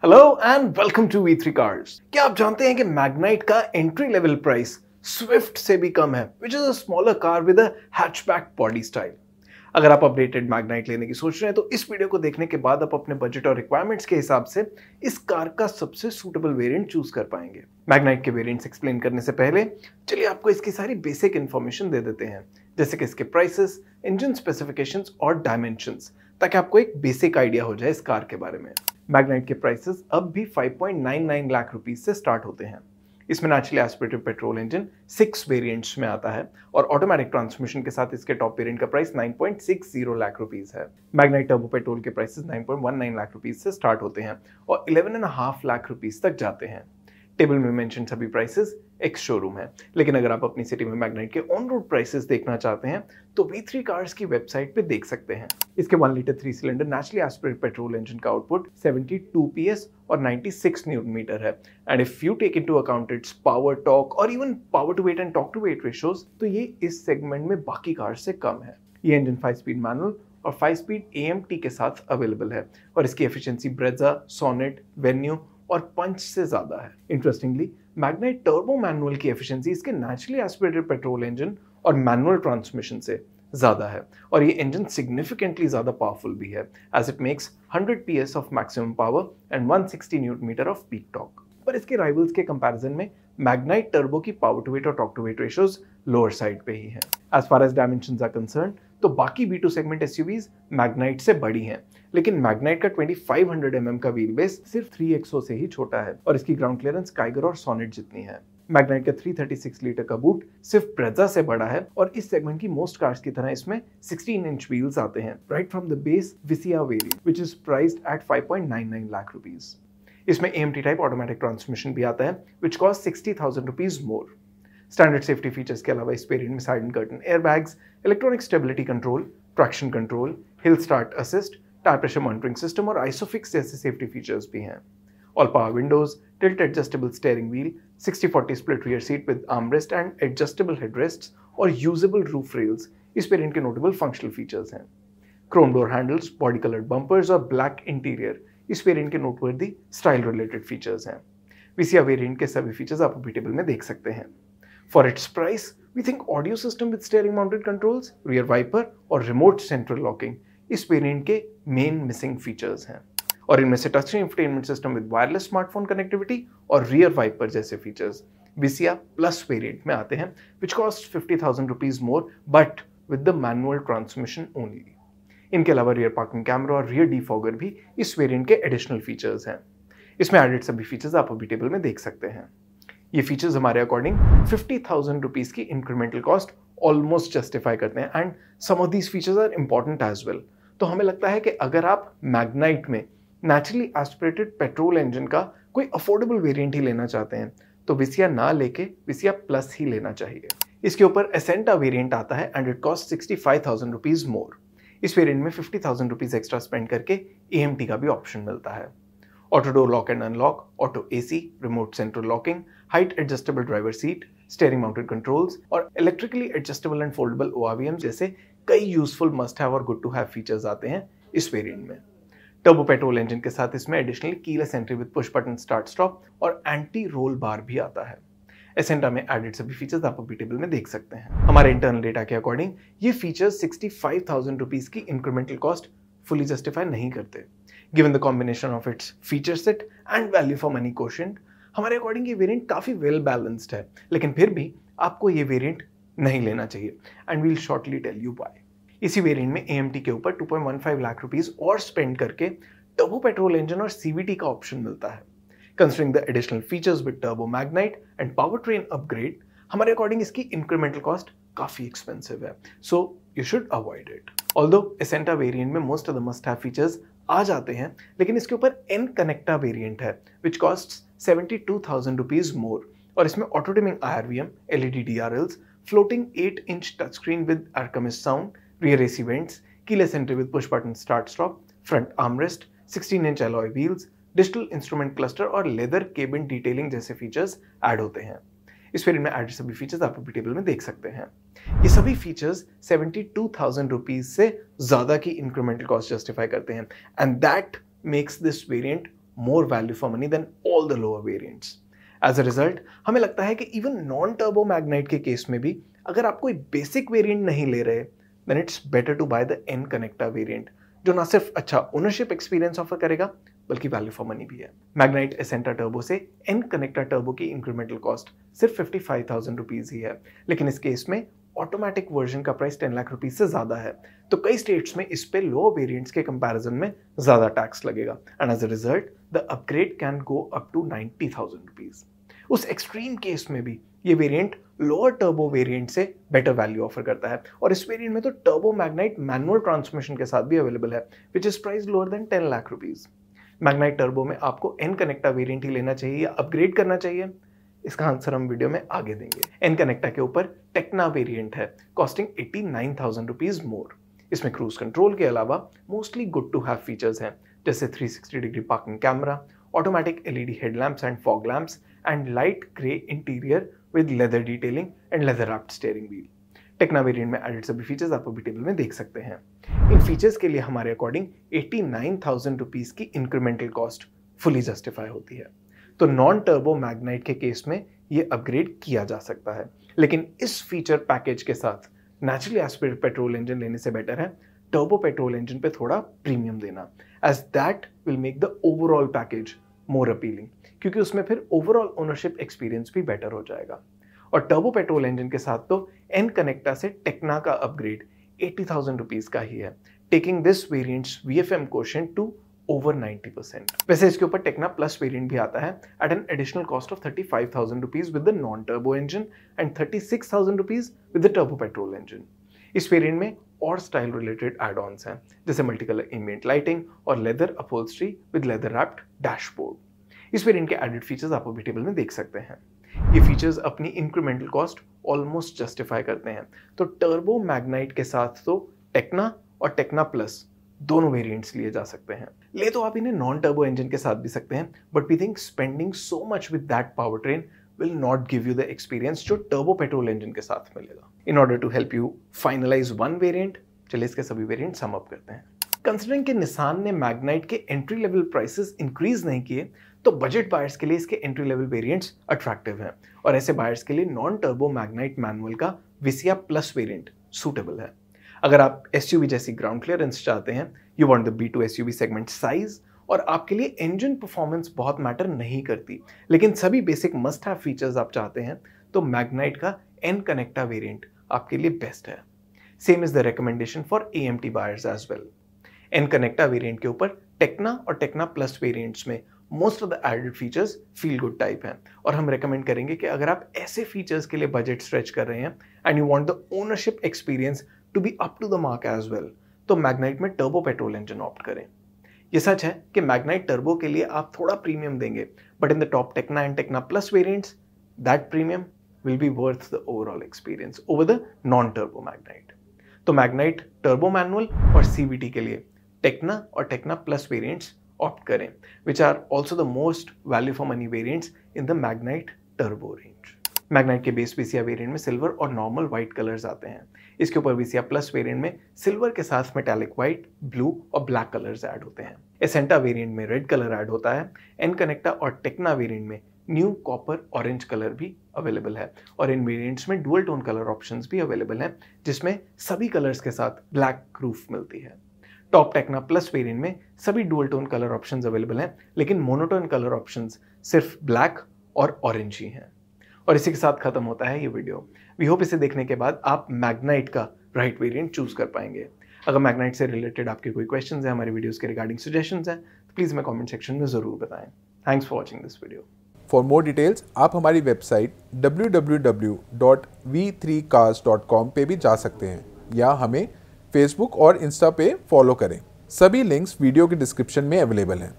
Hello and welcome to V3 cars. क्या आप जानते हैं कि मैग्नाइट का एंट्री लेवल प्राइस स्विफ्ट से भी कम है, which is a smaller car with a hatchback body style. अगर आप अपडेटेड मैग्नाइट लेने की सोच रहे हैं तो इस वीडियो को देखने के बाद आप अपने बजट और रिक्वायरमेंट्स के हिसाब से इस कार का सबसे सूटेबल वेरिएंट चूज कर पाएंगे। मैग्नाइट के वेरिएंट्स एक्सप्लेन करने से पहले चलिए आपको इसकी सारी बेसिक इन्फॉर्मेशन दे देते हैं, जैसे कि इसके प्राइसेस, इंजन स्पेसिफिकेशंस और डायमेंशंस, ताकि आपको एक बेसिक आइडिया हो जाए इस कार के बारे में। मैग्नाइट के प्राइसेस अब भी 5.99 लाख रुपीस से स्टार्ट होते हैं। इसमें naturally aspirated petrol engine 6 variants में आता है और ऑटोमेटिक ट्रांसमिशन के साथ इसके टॉप वेरिएंट का प्राइस 9.60 लाख रुपीस है। मैग्नाइट टर्बो पेट्रोल के प्राइसेस 9.19 लाख रुपीस से स्टार्ट होते हैं और 11.5 लाख रुपीस तक जाते हैं। टेबल में मेंशन सभी प्राइसेस एक्स शोरूम है, लेकिन अगर आप अपनी सिटी में मैग्नाइट के ऑन रोड प्राइसेस देखना चाहते हैं तो V3 कार्स की वेबसाइट पे देख सकते हैं। इसके 1 litre 3 cylinder naturally aspirated petrol engine का आउटपुट 72 PS और 96 न्यूटन मीटर है। And if you take into account its power, torque और even power to weight and torque to weight ratios, तो ये इस सेगमेंट में बाकी कार से कम है। ये इंजन 5 स्पीड मैनुअल और 5 स्पीड AMT के साथ अवेलेबल है और इसकी एफिशिएंसी ब्रेजा, सोनेट, वेन्यू और पंच से ज्यादा है। इंटरेस्टिंगली, मैग्नाइट टर्बो मैनुअल की एफिशिएंसी इसके नेचुरली एस्पिरेटेड पेट्रोल इंजन और मैनुअल ट्रांसमिशन से ज्यादा है और ये इंजन सिग्निफिकेंटली ज्यादा पावरफुल भी है, as it makes 100 PS of maximum power and 160 newton metre of peak torque. पर इसके राइवल्स के कंपैरिजन में मैग्नाइट टर्बो की पावर टू वेट और torque to weight ratios lower side पे ही है। As far as dimensions are concerned, तो बाकी B2 सेगमेंट SUVs मैग्नाइट से बड़ी हैं, लेकिन मैग्नाइट का 2500 mm का व्हील बेस सिर्फ 3XO से ही छोटा है और इसकी ग्राउंड क्लियरेंस काइगर और सोनेट जितनी है। मैग्नाइट का 336 लीटर का बूट सिर्फ ब्रेजा से बड़ा है और इस सेगमेंट की मोस्ट कार्स की तरह इसमें 16 इंच व्हील्स आते हैं right from the base Visia variant, which is priced at 5.99 lakh rupees. इसमें AMT टाइप ऑटोमेटिक ट्रांसमिशन भी आता है, which cost 60,000 rupees more. Standard safety features के अलावा इस वेरिएंट में side and curtain airbags, electronic stability control, traction control, hill start assist, tyre pressure monitoring system और isofix जैसे सेफ्टी फीचर्स भी हैं। All power windows, tilt adjustable steering wheel, 60/40 split rear seat with armrest and adjustable headrests और usable roof rails इस variant के notable functional features हैं। Chrome door handles, body coloured bumpers और black interior इस variant के noteworthy style related features हैं। Visia variant के सभी फीचर्स आप अभी टेबल में देख सकते हैं। For its price, we think audio system with steering mounted controls, rear wiper और remote central locking इस वेरिएंट के मेन मिसिंग फीचर्स हैं और इनमें से touch screen infotainment system with wireless smartphone connectivity और रियर वाइपर जैसे फीचर्स विसिया plus variant में आते हैं, which cost 50,000 rupees more but with the manual transmission only। इनके अलावा रियर पार्किंग कैमरा और रियर डिफॉगर भी इस वेरिएंट के एडिशनल फीचर्स हैं। इसमें एडेड सभी फीचर्स आप अभी टेबल में देख सकते हैं। ये फीचर्स हमारे अकॉर्डिंग 50,000 रुपीस की इंक्रीमेंटल कॉस्ट ऑलमोस्ट जस्टिफाई करते हैं and some of these features are important as well. तो हमें लगता है कि अगर आप मैग्नाइट में नेचुरली एस्पिरेटेड पेट्रोल इंजन का कोई अफोर्डेबल वेरिएंट ही लेना चाहते हैं तो विसिया ना लेके विसिया प्लस ही लेना चाहिए। इसके ऊपर एसेंटा वेरिएंट आता है and it cost 65,000 rupees more. इस वेरिएंट में 50,000 रुपीज एक्स्ट्रा स्पेंड करके AMT का भी ऑप्शन मिलता है। Auto door lock and unlock, auto AC, remote central locking, height adjustable driver seat, steering mounted controls और electrically adjustable and foldable ORVM जैसे कई यूजफुल मस्ट हैव और गुड टू हैव फीचर्स आते हैं इस वेरिएंट में। टर्बो पेट्रोल इंजन के साथ इसमें additionally keyless entry with push button start stop और एंटी रोल बार भी आता है। एसेंटा में एडेड सभी फीचर्स आप अभी टेबल में देख सकते हैं। हमारे इंटरनल डेटा के अकॉर्डिंग ये फीचर्स 65,000 रुपीज की इंक्रीमेंटल कॉस्ट फुली जस्टिफाई नहीं करते। Given the combination of its feature set and value for money quotient, हमारे अकॉर्डिंग ये वेरिएंट काफी वेल बैलेंस्ड है, लेकिन फिर भी आपको ये वेरिएंट नहीं लेना चाहिए and will shortly tell you why. इसी वेरिएंट में AMT के ऊपर 2.15 लाख रुपीस और स्पेंड करके टर्बो पेट्रोल इंजन और CVT का ऑप्शन मिलता है। Considering the additional features with turbo Magnite and power train upgrade, हमारे अकॉर्डिंग इसकी इंक्रीमेंटल कॉस्ट काफी एक्सपेंसिव है, so you should avoid it. Although Acenta variant में most of the must have features आ जाते हैं, लेकिन इसके ऊपर N कनेक्टा वेरिएंट है which costs 72,000 रुपीज मोर और इसमें auto dimming IRVM, LED DRLs, floating 8 inch touch screen with Arkamys sound, rear AC vents, keyless entry with push button start stop, front armrest, 16 inch alloy wheels, digital instrument cluster और leather cabin detailing जैसे features add होते हैं। इस variant में added सभी features आप अभी table में देख सकते हैं। ये सभी फीचर्स 72,000 रुपीज से ज्यादा की इंक्रीमेंटल कॉस्ट जस्टिफाई करते हैं and that makes this variant more value for money than all the lower variants. As a result, हमें लगता है कि even non-turbo Magnite के केस में भी अगर आप कोई बेसिक वेरिएंट नहीं ले रहे, then it's better to buy the N Connecta variant, जो ना सिर्फ अच्छा ओनरशिप एक्सपीरियंस ऑफर करेगा बल्कि वैल्यू फॉर मनी भी है। Magnite Esenta Turbo से N Connecta Turbo की इंक्रीमेंटल कॉस्ट सिर्फ 55,000 रुपीज ही है, लेकिन इस केस में ऑटोमेटिक वर्जन का प्राइस 10 लाख रुपीज से ज्यादा है, तो कई स्टेट्स में इस पे लो वेरिएंट्स के कंपैरिजन में ज्यादा टैक्स लगेगा and as a result the upgrade can go up to 90,000 rupees. उस एक्सट्रीम केस में भी ये वेरिएंट लोअर टर्बो वेरिएंट से बेटर वैल्यू ऑफर करता है, और इस वेरिएंट में तो टर्बो मैग्नाइट मैनुअल ट्रांसमिशन के साथ भी अवेलेबल है, which is price lower than 10 lakh rupees. Magnite turbo में आपको एन कनेक्टा वेरिएंट ही लेना चाहिए या अपग्रेड करना चाहिए? इसका आंसर हम वीडियो में आगे देंगे। एन कनेक्टा के ऊपर टेक्ना वेरिएंट है, कॉस्टिंग 89,000 रुपीज मोर। इसमें क्रूज कंट्रोल के अलावा mostly good to have features हैं, जैसे 360 degree parking camera, automatic LED headlamps and fog lamps and light grey interior with leather detailing and leather wrapped steering wheel. Tekna variant में added सभी features आप अभी table में देख सकते हैं। इन फीचर्स के लिए हमारे अकॉर्डिंग 89,000 रुपीज की इंक्रीमेंटल कॉस्ट फुली जस्टिफाई होती है, तो नॉन टर्बो मैग्नाइट के केस में ये अपग्रेड किया जा सकता है, लेकिन इस फीचर पैकेज के साथ नेचुरली एस्पिरेटेड पेट्रोल इंजन लेने से बेटर है टर्बो पेट्रोल इंजन पे थोड़ा प्रीमियम देना, as that will make the overall package more appealing, क्योंकि उसमें फिर ओवरऑल ओनरशिप एक्सपीरियंस भी बेटर हो जाएगा। और टर्बो पेट्रोल इंजन के साथ तो एन कनेक्टा से टेक्ना का अपग्रेड 80,000 रुपीज का ही है, taking this variants VFM quotient to over 90%। वैसे इसके ऊपर टेक्ना प्लस वेरिएंट भी आता है at an additional cost of 35,000 rupees with the non turbo engine and 36,000 rupees with the turbo petrol engine. इस वेरिएंट में और स्टाइल रिलेटेड एड ऑन्स हैं, जैसे मल्टी कलर एम्बिएंट लाइटिंग और leather upholstery with leather wrapped dashboard. इस variant के added features आप अभी टेबल में देख सकते हैं। ये फीचर्स अपनी इंक्रीमेंटल कॉस्ट ऑलमोस्ट जस्टिफाई करते हैं, तो टर्बो मैग्नाइट के साथ तो टेक्ना और टेक्ना प्लस दोनों वेरिएंट्स लिए जा सकते हैं। ले तो आप इन्हें नॉन टर्बो इंजन के साथ भी सकते हैं, but we think spending so much with that power train will not give you the experience जो टर्बो पेट्रोल इंजन के साथ मिलेगा। In order to help you finalize one variant, चलिए इसके सभी वेरिएंट सम अप करते हैं। कंसिडरिंग कि निसान ने मैग्नाइट के एंट्री लेवल प्राइसेस इंक्रीज नहीं किए, तो बजट बायर्स के लिए इसके एंट्री लेवल वेरिएंट्स अट्रैक्टिव हैं, और ऐसे बायर्स के लिए नॉन टर्बो मैग्नाइट मैनुअल का विसिया प्लस वेरिएंट सूटेबल है। अगर आप एसयूवी जैसी ग्राउंड क्लियरेंस चाहते हैं, you want the B2 SUV segment size, और आपके लिए इंजन परफॉर्मेंस बहुत मैटर नहीं करती, लेकिन सभी बेसिक मस्ट हैव फीचर्स आप चाहते हैं, तो मैग्नाइट का एन कनेक्टा वेरिएंट आपके लिए बेस्ट है। Same is the recommendation for AMT buyers as well. N Connecta variant के ऊपर टेक्ना और टेक्ना प्लस वेरिएंट्स में most of the added features feel good type हैं, और हम रेकमेंड करेंगे कि अगर आप ऐसे फीचर्स के लिए बजट स्ट्रेच कर रहे हैं and you want the ownership experience to be up to the mark as well, तो मैग्नाइट में टर्बो पेट्रोल इंजन ऑप्ट करें। ये सच है कि मैग्नाइट टर्बो के लिए आप थोड़ा प्रीमियम देंगे, but in the top Tekna and Tekna plus variants that premium will be worth the overall experience over the non turbo Magnite. तो मैग्नाइट टर्बो मैनुअल और CVT के लिए टेक्ना और टेक्ना प्लस वेरिएंट्स ऑप्ट करें, which are also the most value for money variants in the Magnite turbo range. Magnite के base Visia variant में silver और normal white colours आते हैं। इसके ऊपर विसिया प्लस वेरिएंट में सिल्वर के साथ मेटालिक व्हाइट, ब्लू और ब्लैक कलर्स ऐड होते हैं। एसेंटा वेरिएंट में रेड कलर ऐड होता है। एन कनेक्टा और टेक्ना वेरिएंट में न्यू कॉपर ऑरेंज कलर भी अवेलेबल है, और इन वेरिएंट्स में डुअल टोन कलर ऑप्शंस भी अवेलेबल हैं, जिसमें सभी कलर्स के साथ ब्लैक रूफ मिलती है। टॉप टेक्ना प्लस वेरिएंट में सभी dual tone colour options available हैं, लेकिन मोनोटोन कलर ऑप्शंस सिर्फ ब्लैक और ऑरेंज ही हैं। और इसी के साथ खत्म होता है ये वीडियो। वी होप इसे देखने के बाद आप मैग्नाइट का राइट वेरिएंट चूज कर पाएंगे। अगर मैग्नाइट से रिलेटेड आपके कोई क्वेश्चंस हैं, हमारे वीडियोस के रिगार्डिंग सजेशंस हैं, तो प्लीज हमें कमेंट सेक्शन में जरूर बताएं। Thanks for watching this video. For more details आप हमारी वेबसाइट www.v3cars.com पे भी जा सकते हैं, या हमें फेसबुक और इंस्टा पे फॉलो करें। सभी लिंक्स वीडियो के डिस्क्रिप्शन में अवेलेबल हैं।